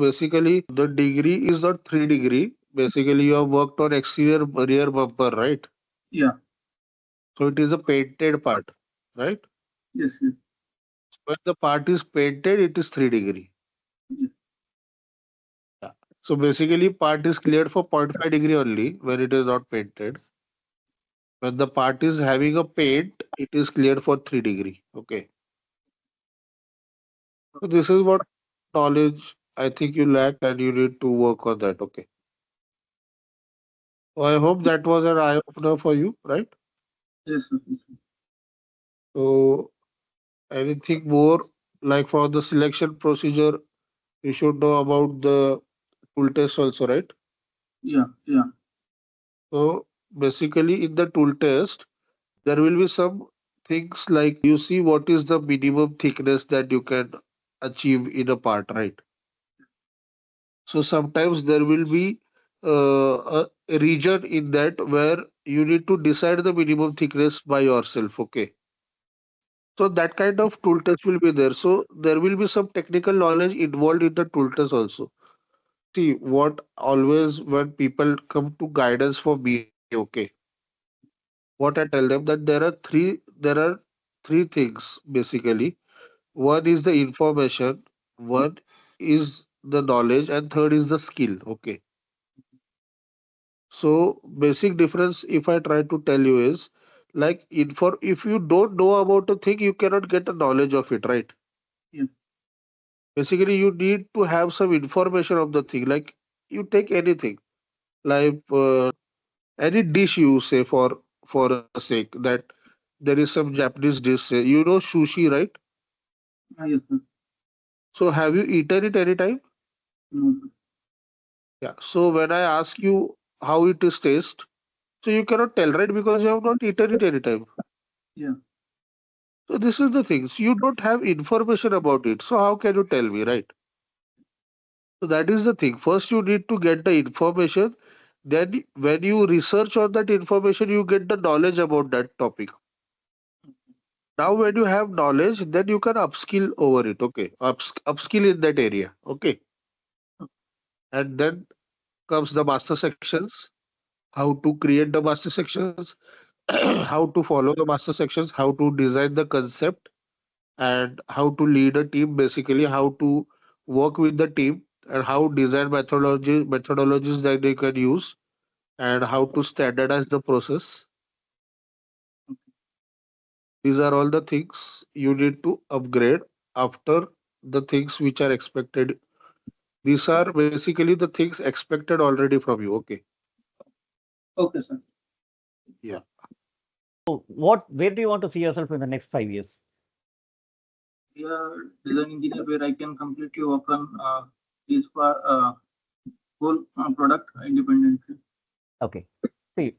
basically, the degree is not 3 degree. Basically, you have worked on exterior rear bumper, right? Yeah. So it is a painted part, right? Yes. Yes. When the part is painted, it is 3 degree. Yes. Yeah. So basically, part is cleared for 0.5 degree only when it is not painted. When the part is having a paint, it is cleared for 3 degree. Okay. So this is what knowledge I think you lack and you need to work on that. Okay. So I hope that was an eye opener for you, right? Yes. Sir. Yes. Sir. So anything more like for the selection procedure, you should know about the tool test also, right? Yeah. Yeah. So basically in the tool test, there will be some things like you see what is the minimum thickness that you can achieve in a part, right? So sometimes there will be a region in that where you need to decide the minimum thickness by yourself. Okay. So that kind of tool test will be there. So there will be some technical knowledge involved in the tool test also. See what always when people come to guidance for me, okay, what I tell them that there are three things basically. One is the information, one is the knowledge, and third is the skill. Okay. So basic difference if I try to tell you is like info if you don't know about a thing, you cannot get a knowledge of it, right? Yeah. Basically, you need to have some information of the thing. Like you take anything, like any dish you say for a sake that there is some Japanese dish. Say, you know sushi, right? Yes. Sir. So have you eaten it any time? No. Sir. Yeah. So when I ask you how it is taste, so you cannot tell, right? Because you have not eaten it any time. Yeah. So this is the thing. So you don't have information about it. So how can you tell me, right? So that is the thing. First, you need to get the information. Then, when you research on that information, you get the knowledge about that topic. Now, when you have knowledge, then you can upskill over it. Okay, upskill in that area. Okay, and then comes the master sections. How to create the master sections, how to follow the master sections, how to design the concept, and how to lead a team. Basically, how to work with the team and how design methodologies that they can use and how to standardize the process. These are all the things you need to upgrade after the things which are expected. These are basically the things expected already from you. Okay. Okay, sir. Yeah. So, where do you want to see yourself in the next 5 years? We are design engineer where I can completely work on this whole product independently. Okay. See,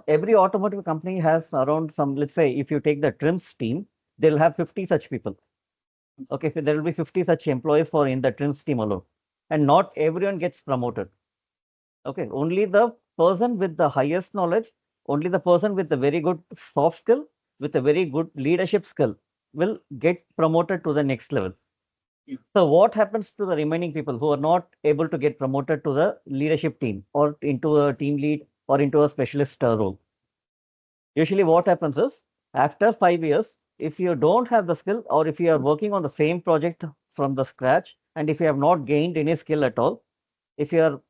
every automotive company has around some, let's say, if you take the trims team, they'll have 50 such people. Okay, so there will be 50 such employees for in the trims team alone. And not everyone gets promoted. Okay, only the person with the highest knowledge, only the person with the very good soft skill, with a very good leadership skill will get promoted to the next level. Yeah. So what happens to the remaining people who are not able to get promoted to the leadership team or into a team lead or into a specialist role? Usually what happens is after 5 years, if you don't have the skill or if you are working on the same project from the scratch and if you have not gained any skill at all, if your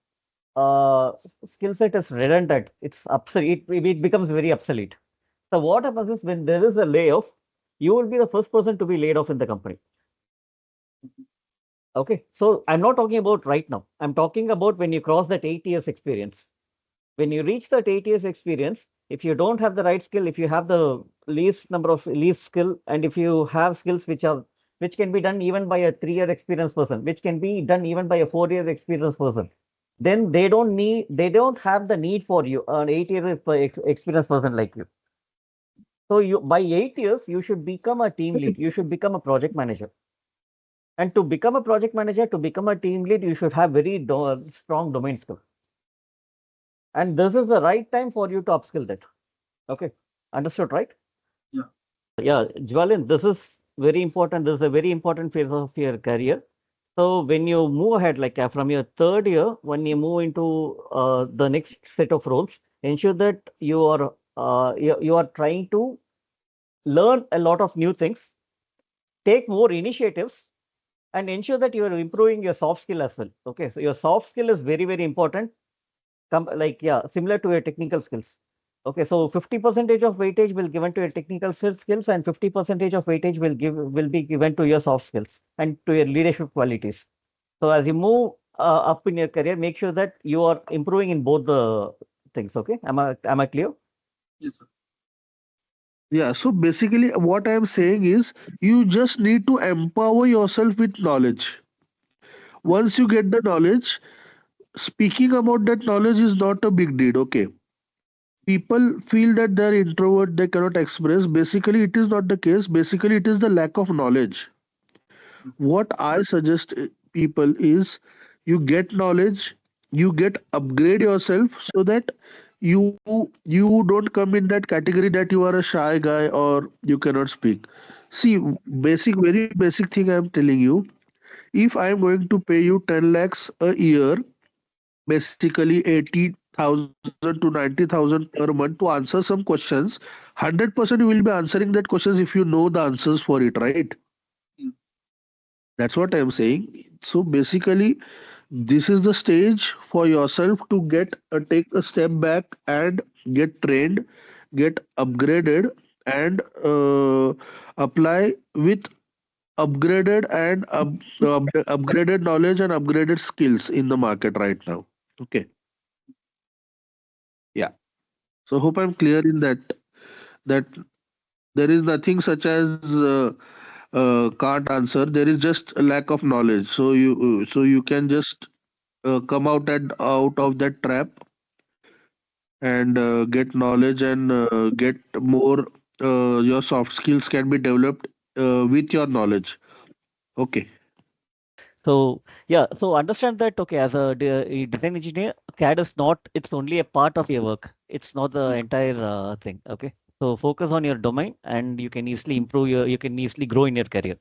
skill set is redundant, it's obsolete, it becomes very obsolete. So what happens is when there is a layoff, you will be the first person to be laid off in the company. Okay, so I'm not talking about right now. I'm talking about when you cross that 8 years experience. When you reach that 8 years experience, if you don't have the right skill, if you have the least skill, and if you have skills which can be done even by a 3 year experienced person, which can be done even by a 4 year experienced person, then they don't have the need for you, an 8 year experienced person like you. So you by 8 years, you should become a team lead, you should become a project manager. And to become a project manager, to become a team lead, you should have very strong domain skill. And this is the right time for you to upskill that. Okay, understood, right? Yeah. Yeah, Jwalin, this is very important. This is a very important phase of your career. So when you move ahead, like from your third year, when you move into the next set of roles, ensure that you are trying to learn a lot of new things, take more initiatives, and ensure that you are improving your soft skill as well. Okay, so your soft skill is very, very important. Like, yeah, similar to your technical skills. Okay, so 50% of weightage will given to your technical skills, and 50% of weightage will be given to your soft skills and to your leadership qualities. So as you move up in your career, make sure that you are improving in both the things. Okay, am I clear? Yes, sir. Yeah, so basically, what I'm saying is you just need to empower yourself with knowledge. Once you get the knowledge, speaking about that knowledge is not a big deal. Okay, people feel that they're introvert, they cannot express. Basically, it is not the case. Basically, it is the lack of knowledge. What I suggest people is you get knowledge, you get upgrade yourself so that you don't come in that category that you are a shy guy or you cannot speak. See, very basic thing I'm telling you. If I'm going to pay you 10 lakhs a year, basically 80,000 to 90,000 per month to answer some questions, 100% you will be answering that questions if you know the answers for it, right? Mm. That's what I'm saying. So basically, this is the stage for yourself to take a step back and get trained, get upgraded, and apply with upgraded knowledge and upgraded skills in the market right now. Okay. Yeah. So hope I'm clear in that there is nothing such as can't answer. There is just a lack of knowledge. So you can just come out of that trap and get knowledge and get more. Your soft skills can be developed with your knowledge. Okay. So yeah, so understand that, okay, as a design engineer, CAD is not, it's only a part of your work. It's not the entire thing. Okay. So focus on your domain and you can easily you can easily grow in your career.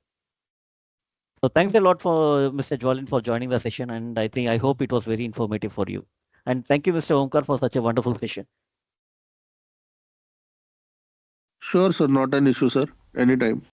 So thanks a lot for Mr. Jwalin for joining the session. And I hope it was very informative for you. And thank you, Mr. Omkar, for such a wonderful session. Sure, sir. Not an issue, sir. Anytime.